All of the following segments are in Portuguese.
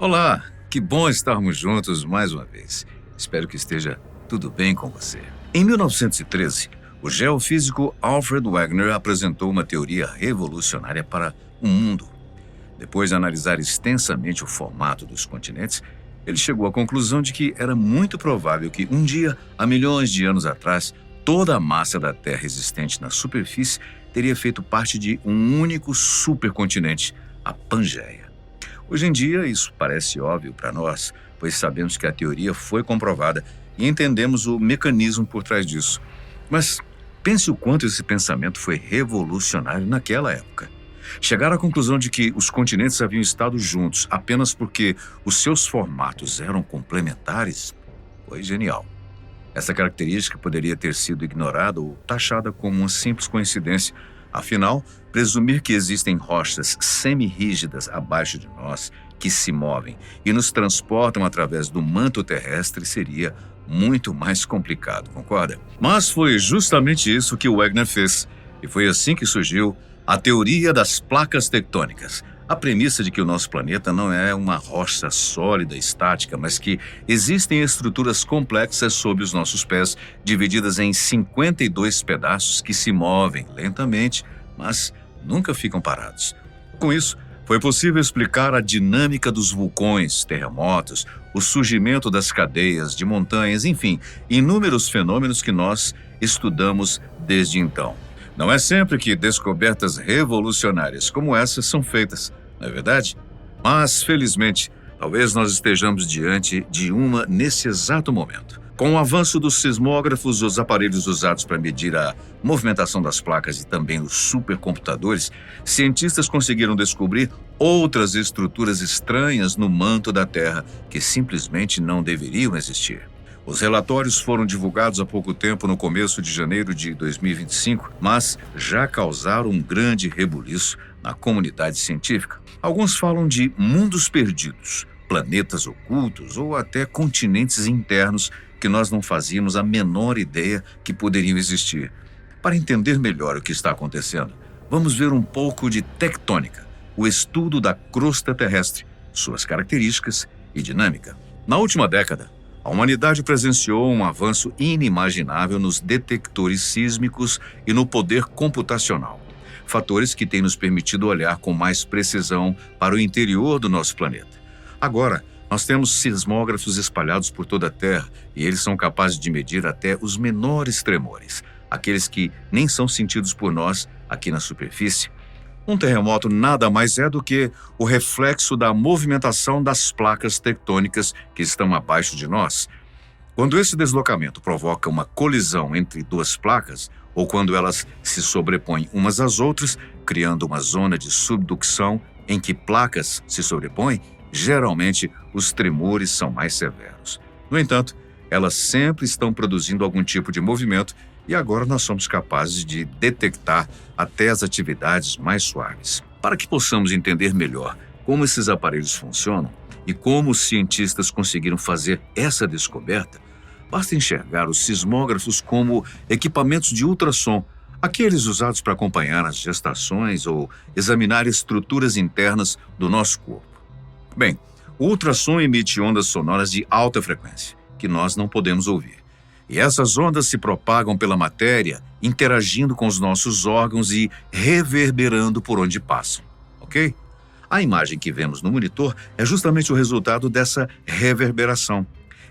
Olá, que bom estarmos juntos mais uma vez. Espero que esteja tudo bem com você. Em 1913, o geofísico Alfred Wegener apresentou uma teoria revolucionária para o mundo. Depois de analisar extensamente o formato dos continentes, ele chegou à conclusão de que era muito provável que um dia, há milhões de anos atrás, toda a massa da Terra existente na superfície teria feito parte de um único supercontinente, a Pangeia. Hoje em dia, isso parece óbvio para nós, pois sabemos que a teoria foi comprovada e entendemos o mecanismo por trás disso. Mas pense o quanto esse pensamento foi revolucionário naquela época. Chegar à conclusão de que os continentes haviam estado juntos apenas porque os seus formatos eram complementares foi genial. Essa característica poderia ter sido ignorada ou taxada como uma simples coincidência. Afinal, presumir que existem rochas semi-rígidas abaixo de nós que se movem e nos transportam através do manto terrestre seria muito mais complicado, concorda? Mas foi justamente isso que o Wegener fez, e foi assim que surgiu a teoria das placas tectônicas. A premissa de que o nosso planeta não é uma rocha sólida, estática, mas que existem estruturas complexas sob os nossos pés, divididas em 52 pedaços que se movem lentamente, mas nunca ficam parados. Com isso, foi possível explicar a dinâmica dos vulcões, terremotos, o surgimento das cadeias de montanhas, enfim, inúmeros fenômenos que nós estudamos desde então. Não é sempre que descobertas revolucionárias como essas são feitas, não é verdade? Mas, felizmente, talvez nós estejamos diante de uma nesse exato momento. Com o avanço dos sismógrafos, os aparelhos usados para medir a movimentação das placas e também os supercomputadores, cientistas conseguiram descobrir outras estruturas estranhas no manto da Terra que simplesmente não deveriam existir. Os relatórios foram divulgados há pouco tempo, no começo de janeiro de 2025, mas já causaram um grande rebuliço na comunidade científica. Alguns falam de mundos perdidos, planetas ocultos ou até continentes internos que nós não fazíamos a menor ideia que poderiam existir. Para entender melhor o que está acontecendo, vamos ver um pouco de tectônica, o estudo da crosta terrestre, suas características e dinâmica. Na última década, a humanidade presenciou um avanço inimaginável nos detectores sísmicos e no poder computacional, fatores que têm nos permitido olhar com mais precisão para o interior do nosso planeta. Agora, nós temos sismógrafos espalhados por toda a Terra e eles são capazes de medir até os menores tremores, aqueles que nem são sentidos por nós aqui na superfície. Um terremoto nada mais é do que o reflexo da movimentação das placas tectônicas que estão abaixo de nós. Quando esse deslocamento provoca uma colisão entre duas placas, ou quando elas se sobrepõem umas às outras, criando uma zona de subducção em que placas se sobrepõem, geralmente os tremores são mais severos. No entanto, elas sempre estão produzindo algum tipo de movimento e agora nós somos capazes de detectar até as atividades mais suaves. Para que possamos entender melhor como esses aparelhos funcionam e como os cientistas conseguiram fazer essa descoberta, basta enxergar os sismógrafos como equipamentos de ultrassom, aqueles usados para acompanhar as gestações ou examinar estruturas internas do nosso corpo. Bem, o ultrassom emite ondas sonoras de alta frequência, que nós não podemos ouvir. E essas ondas se propagam pela matéria, interagindo com os nossos órgãos e reverberando por onde passam, ok? A imagem que vemos no monitor é justamente o resultado dessa reverberação.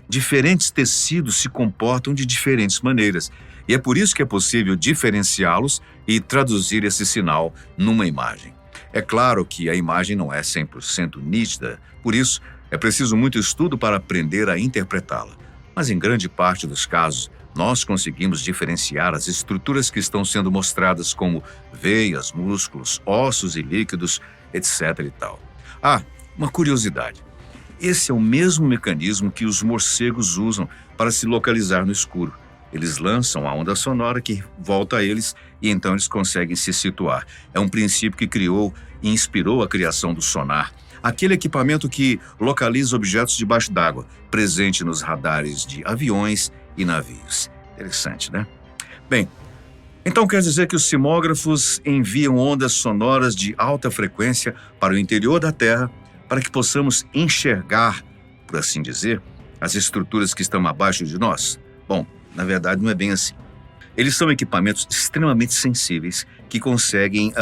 Diferentes tecidos se comportam de diferentes maneiras, e é por isso que é possível diferenciá-los e traduzir esse sinal numa imagem. É claro que a imagem não é 100% nítida, por isso é preciso muito estudo para aprender a interpretá-la. Mas em grande parte dos casos, nós conseguimos diferenciar as estruturas que estão sendo mostradas como veias, músculos, ossos e líquidos, etc. e tal. Ah, uma curiosidade. Esse é o mesmo mecanismo que os morcegos usam para se localizar no escuro. Eles lançam a onda sonora que volta a eles e então eles conseguem se situar. É um princípio que criou e inspirou a criação do sonar, aquele equipamento que localiza objetos debaixo d'água, presente nos radares de aviões e navios. Interessante, né? Bem, então quer dizer que os sismógrafos enviam ondas sonoras de alta frequência para o interior da Terra para que possamos enxergar, por assim dizer, as estruturas que estão abaixo de nós? Bom, na verdade não é bem assim. Eles são equipamentos extremamente sensíveis que conseguem,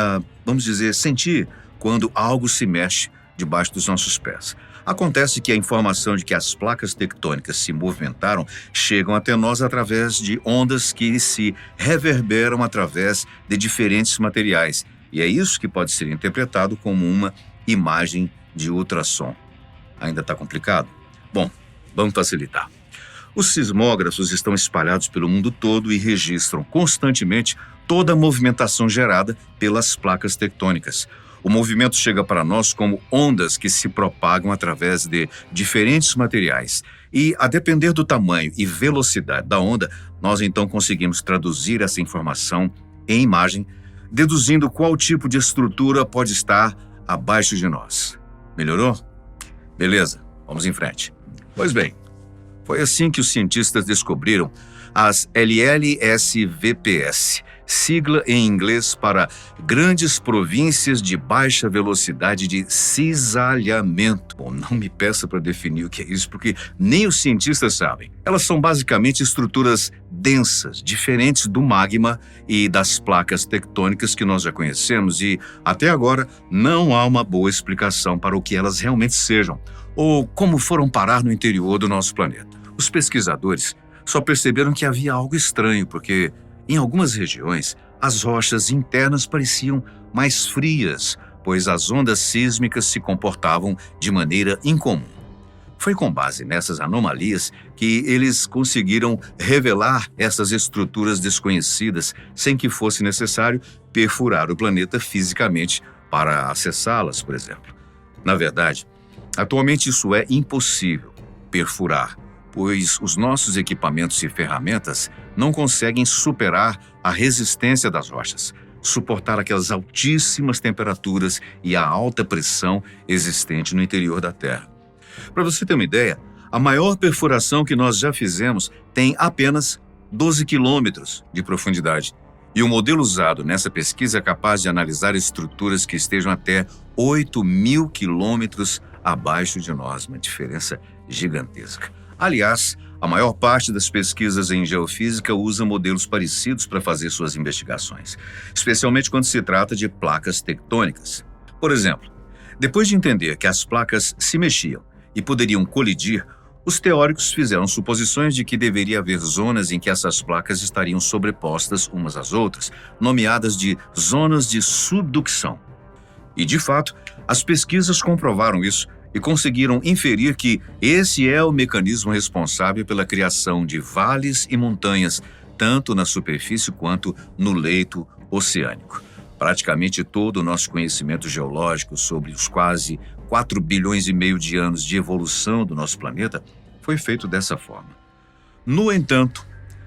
vamos dizer, sentir quando algo se mexe debaixo dos nossos pés. Acontece que a informação de que as placas tectônicas se movimentaram chegam até nós através de ondas que se reverberam através de diferentes materiais. E é isso que pode ser interpretado como uma imagem de ultrassom. Ainda está complicado? Bom, vamos facilitar. Os sismógrafos estão espalhados pelo mundo todo e registram constantemente toda a movimentação gerada pelas placas tectônicas. O movimento chega para nós como ondas que se propagam através de diferentes materiais. E, a depender do tamanho e velocidade da onda, nós então conseguimos traduzir essa informação em imagem, deduzindo qual tipo de estrutura pode estar abaixo de nós. Melhorou? Beleza, vamos em frente. Pois bem, foi assim que os cientistas descobriram as LLSVPS, sigla em inglês para Grandes Províncias de Baixa Velocidade de Cisalhamento. Bom, não me peça para definir o que é isso, porque nem os cientistas sabem. Elas são basicamente estruturas densas, diferentes do magma e das placas tectônicas que nós já conhecemos e, até agora, não há uma boa explicação para o que elas realmente sejam ou como foram parar no interior do nosso planeta. Os pesquisadores só perceberam que havia algo estranho, porque, em algumas regiões, as rochas internas pareciam mais frias, pois as ondas sísmicas se comportavam de maneira incomum. Foi com base nessas anomalias que eles conseguiram revelar essas estruturas desconhecidas sem que fosse necessário perfurar o planeta fisicamente para acessá-las, por exemplo. Na verdade, atualmente isso é impossível, perfurar, pois os nossos equipamentos e ferramentas não conseguem superar a resistência das rochas, suportar aquelas altíssimas temperaturas e a alta pressão existente no interior da Terra. Para você ter uma ideia, a maior perfuração que nós já fizemos tem apenas 12 quilômetros de profundidade. E o modelo usado nessa pesquisa é capaz de analisar estruturas que estejam até 8.000 quilômetros abaixo de nós, uma diferença gigantesca. Aliás, a maior parte das pesquisas em geofísica usa modelos parecidos para fazer suas investigações, especialmente quando se trata de placas tectônicas. Por exemplo, depois de entender que as placas se mexiam e poderiam colidir, os teóricos fizeram suposições de que deveria haver zonas em que essas placas estariam sobrepostas umas às outras, nomeadas de zonas de subducção. E, de fato, as pesquisas comprovaram isso e conseguiram inferir que esse é o mecanismo responsável pela criação de vales e montanhas, tanto na superfície quanto no leito oceânico. Praticamente todo o nosso conhecimento geológico sobre os quase 4 bilhões e meio de anos de evolução do nosso planeta foi feito dessa forma. No entanto,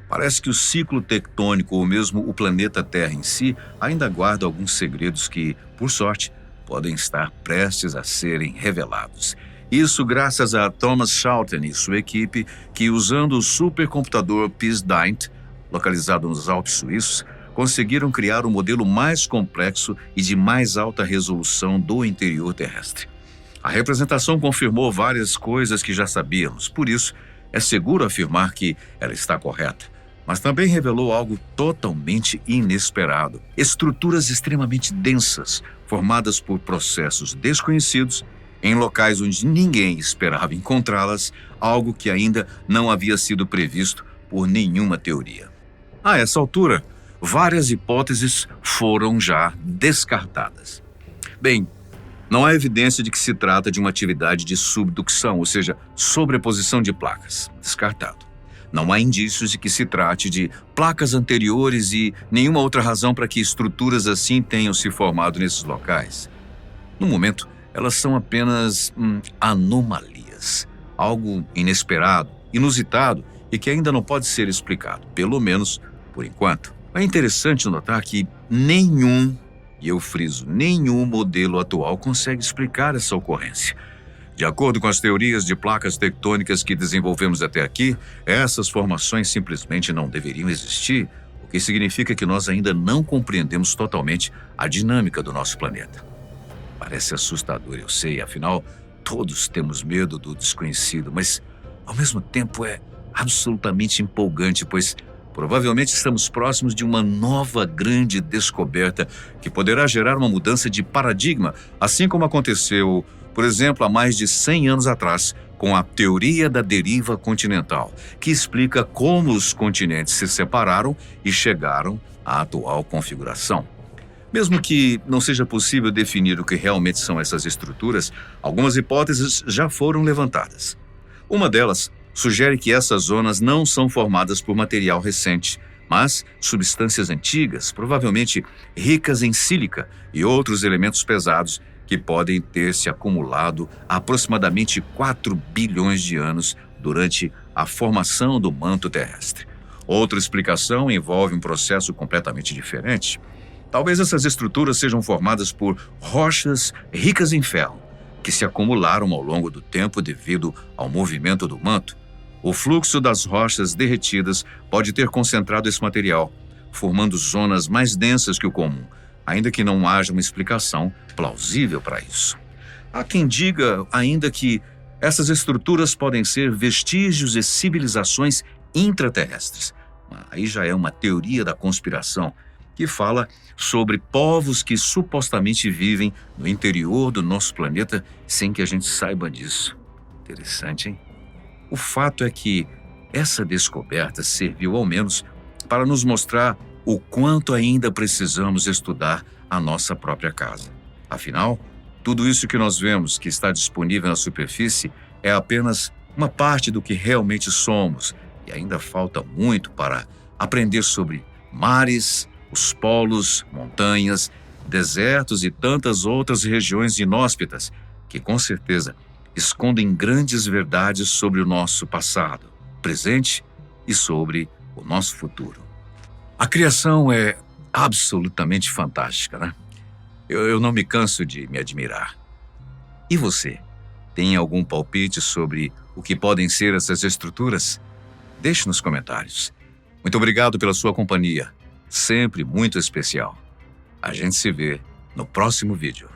parece que o ciclo tectônico ou mesmo o planeta Terra em si ainda guarda alguns segredos que, por sorte, podem estar prestes a serem revelados. Isso graças a Thomas Schouten e sua equipe, que usando o supercomputador PIS-DINT, localizado nos Alpes suíços, conseguiram criar o modelo mais complexo e de mais alta resolução do interior terrestre. A representação confirmou várias coisas que já sabíamos, por isso é seguro afirmar que ela está correta. Mas também revelou algo totalmente inesperado. Estruturas extremamente densas, formadas por processos desconhecidos, em locais onde ninguém esperava encontrá-las, algo que ainda não havia sido previsto por nenhuma teoria. A essa altura, várias hipóteses foram já descartadas. Bem, não há evidência de que se trata de uma atividade de subducção, ou seja, sobreposição de placas. Descartado. Não há indícios de que se trate de placas anteriores e nenhuma outra razão para que estruturas assim tenham se formado nesses locais. No momento, elas são apenas anomalias, algo inesperado, inusitado e que ainda não pode ser explicado, pelo menos por enquanto. É interessante notar que nenhum, e eu friso, nenhum modelo atual consegue explicar essa ocorrência. De acordo com as teorias de placas tectônicas que desenvolvemos até aqui, essas formações simplesmente não deveriam existir, o que significa que nós ainda não compreendemos totalmente a dinâmica do nosso planeta. Parece assustador, eu sei, afinal, Todos temos medo do desconhecido, mas ao mesmo tempo é absolutamente empolgante, pois provavelmente estamos próximos de uma nova grande descoberta que poderá gerar uma mudança de paradigma, assim como aconteceu, por exemplo, há mais de 100 anos atrás, com a teoria da deriva continental, que explica como os continentes se separaram e chegaram à atual configuração. Mesmo que não seja possível definir o que realmente são essas estruturas, algumas hipóteses já foram levantadas. Uma delas sugere que essas zonas não são formadas por material recente, mas substâncias antigas, provavelmente ricas em sílica e outros elementos pesados que podem ter se acumulado há aproximadamente 4 bilhões de anos durante a formação do manto terrestre. Outra explicação envolve um processo completamente diferente. Talvez essas estruturas sejam formadas por rochas ricas em ferro, que se acumularam ao longo do tempo devido ao movimento do manto. O fluxo das rochas derretidas pode ter concentrado esse material, formando zonas mais densas que o comum, ainda que não haja uma explicação plausível para isso. Há quem diga ainda que essas estruturas podem ser vestígios de civilizações intraterrestres. Aí já é uma teoria da conspiração que fala sobre povos que supostamente vivem no interior do nosso planeta sem que a gente saiba disso. Interessante, hein? O fato é que essa descoberta serviu ao menos para nos mostrar o quanto ainda precisamos estudar a nossa própria casa. Afinal, tudo isso que nós vemos que está disponível na superfície é apenas uma parte do que realmente somos e ainda falta muito para aprender sobre mares, os polos, montanhas, desertos e tantas outras regiões inóspitas que, com certeza, escondem grandes verdades sobre o nosso passado, presente e sobre o nosso futuro. A criação é absolutamente fantástica, né? Eu não me canso de me admirar. E você? Tem algum palpite sobre o que podem ser essas estruturas? Deixe nos comentários. Muito obrigado pela sua companhia. Sempre muito especial. A gente se vê no próximo vídeo.